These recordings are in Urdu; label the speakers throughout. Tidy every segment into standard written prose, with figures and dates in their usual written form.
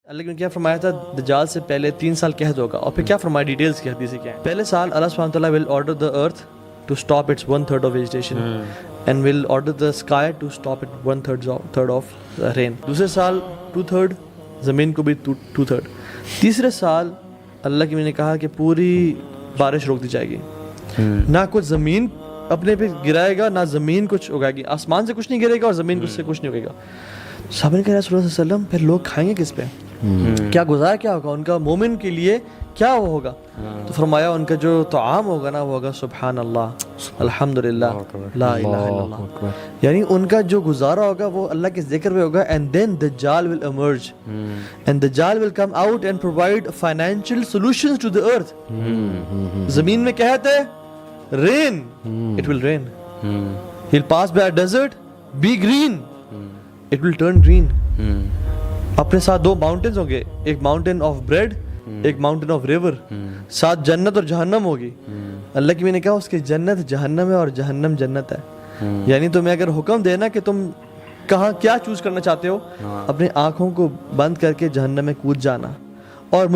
Speaker 1: اللہ نے کیا فرمایا تھا دجال سے پہلے 3 سال قحط ہوگا اور پھر کیا فرمایا ڈیٹیلز کی حدیث کیا ہے. پہلے سال اللہ سبحانہ وتعالی will order the earth to stop its 1/3 of vegetation and will order the sky to stop it 1/3 of rain. دوسرے سال 2/3 زمین کو بھی 2/3. تیسرے سال اللہ کی میں نے کہا کہ پوری بارش روک دی جائے گی, نہ کچھ زمین اپنے پہ گرائے گا نہ زمین کچھ اگائے گی, آسمان سے کچھ نہیں گرے گا اور زمین سے کچھ نہیں اگے گا. صحابہ نے کہا رسول اللہ صلی اللہ علیہ وسلم پھر لوگ کھائیں گے کس پہ, کیا گزارا کیا ہوگا ان کا, مومن کے لیے کیا وہ ہوگا؟ تو فرمایا ان کا جو طعام ہوگا نا وہ ہوگا سبحان اللہ الحمدللہ لا الہ الا اللہ, یعنی ان کا جو گزارا ہوگا وہ اللہ کے ذکر میں ہوگا. اینڈ دین دجال will emerge and دجال will come out and provide financial solutions to the earth. زمین میں کیا ہے rain, it will rain. He'll pass by a desert, be green, it will turn green. اپنے ساتھ 2 mountains ہوں گے, ایک mountain of bread, ایک mountain of river. ساتھ جنت اور جہنم ہوگی. اللہ کی میں نے کہا اس کی جنت جہنم ہے اور جہنم جنت ہے. یعنی تمہیں اگر حکم دینا کہ تم کہاں کیا چوز کرنا چاہتے ہو, اپنی آنکھوں کو بند کر کے جہنم میں کود جانا. اور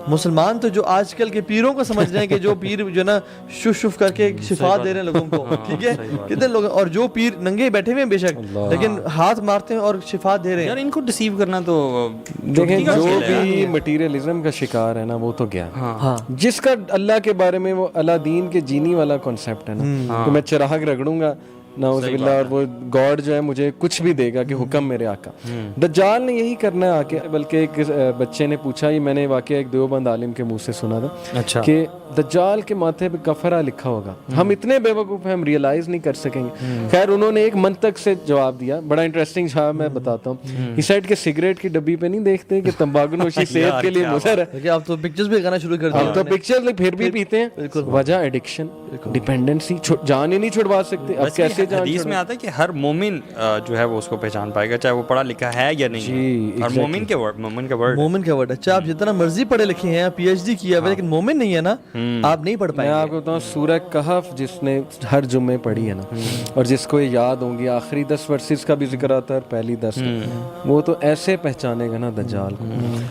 Speaker 1: مسلمان تو جو آج کل کے پیروں کو سمجھ رہے ہیں کہ جو پیر جو نا شف کر کے شفا دے رہے ہیں لوگوں کو, ٹھیک ہے, کتنے لوگ, اور جو پیر ننگے بیٹھے ہوئے ہیں بے شک لیکن ہاتھ مارتے ہیں اور شفا دے رہے ہیں.
Speaker 2: یار ان کو ڈسیو کرنا تو
Speaker 3: دیکھیں, جو بھی مٹیریلزم کا شکار ہے نا وہ تو گیا, جس کا اللہ کے بارے میں وہ اللہ دین کے جینی والا کانسیپٹ ہے نا کہ میں چراغ رگڑوں گا نعوذ باللہ اور وہ گاڈ جو ہے مجھے کچھ بھی دے گا کہ حکم میرے آقا. دجال نے یہی کرنا ہے آکے, بلکہ ایک بچے نے پوچھا, یہ میں نے واقعہ ایک دیوبند عالم کے منہ سے سنا تھا کہ دجال کے ماتھے پہ کفرہ لکھا ہوگا. ہم اتنے بے وقوف ہیں, ہم ریئلائز نہیں کر سکیں گے. خیر انہوں نے ایک منطق سے جواب دیا, بڑا انٹرسٹنگ تھا, میں بتاتا ہوں. اس سائڈ کے سگریٹ کی ڈبی پہ نہیں دیکھتے کہ تمباکو نوشی صحت کے لیے مضر ہے,
Speaker 1: اب تو پکچرز بھی لگانا شروع کر دیا,
Speaker 3: اب تو پکچرز پھر بھی پیتے ہیں. وجہ ایڈکشن, ڈیپینڈنسی, جان ہی نہیں چھڑوا سکتے. اب کیسے
Speaker 2: حدیث میں آتا ہے کہ ہر مومن جو ہے وہ اس کو پہچان پائے گا, چاہے وہ پڑھا لکھا ہے یا نہیں. اور مومن کے ورڈ, اچھا آپ جتنا مرضی پڑھے لکھے ہیں, پی ایچ ڈی کیا ہے, لیکن مومن نہیں ہے نا, آپ نہیں پڑھ پائیں گے.
Speaker 3: میں آپ کو بتاؤں سورہ کہف جس نے ہر جمعے پڑھی ہے نا, اور جس کو یہ یاد ہوں گی, آخری 10 ورسز کا بھی ذکر آتا ہے اور پہلی 10, وہ تو ایسے پہچانے گا نا دجال کو.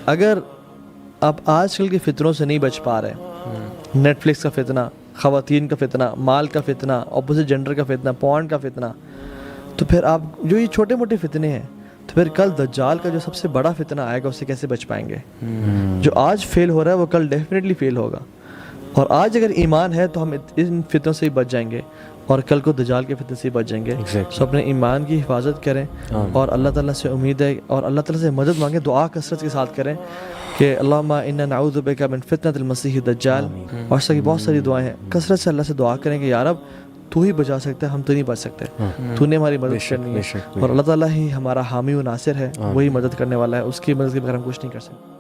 Speaker 1: اگر آپ آج کل کے فتنوں سے نہیں بچ پا رہے, نیٹ فلکس کا فتنہ, خواتین کا فتنہ, مال کا فتنہ, اپوزٹ جینڈر کا فتنہ, پورن کا فتنہ, تو پھر آپ جو یہ چھوٹے موٹے فتنے ہیں, تو پھر کل دجال کا جو سب سے بڑا فتنہ آئے گا اس سے کیسے بچ پائیں گے؟ جو آج فیل ہو رہا ہے وہ کل ڈیفینیٹلی فیل ہوگا. اور آج اگر ایمان ہے تو ہم ان فتنوں سے ہی بچ جائیں گے اور کل کو دجال کے فتنے سے ہی بچ جائیں گے. سو اپنے ایمان کی حفاظت کریں اور اللہ تعالیٰ سے امید ہے اور اللہ تعالیٰ سے مدد مانگیں, دعا کثرت کے ساتھ کریں کہ اللہم انا نعوذ بک من فتنۃ المسیح الدجال. اور اس کی بہت ساری دعائیں ہیں, کثرت سے اللہ سے دعا کریں کہ یا رب تو ہی بچا سکتا ہے, ہم تو نہیں بچ سکتے, تو نے ہماری مدد کرنی ہے. اور اللہ تعالیٰ ہی ہمارا حامی و ناصر ہے, وہی مدد کرنے والا ہے, اس کی مدد کے بغیر ہم کچھ نہیں کر سکتے.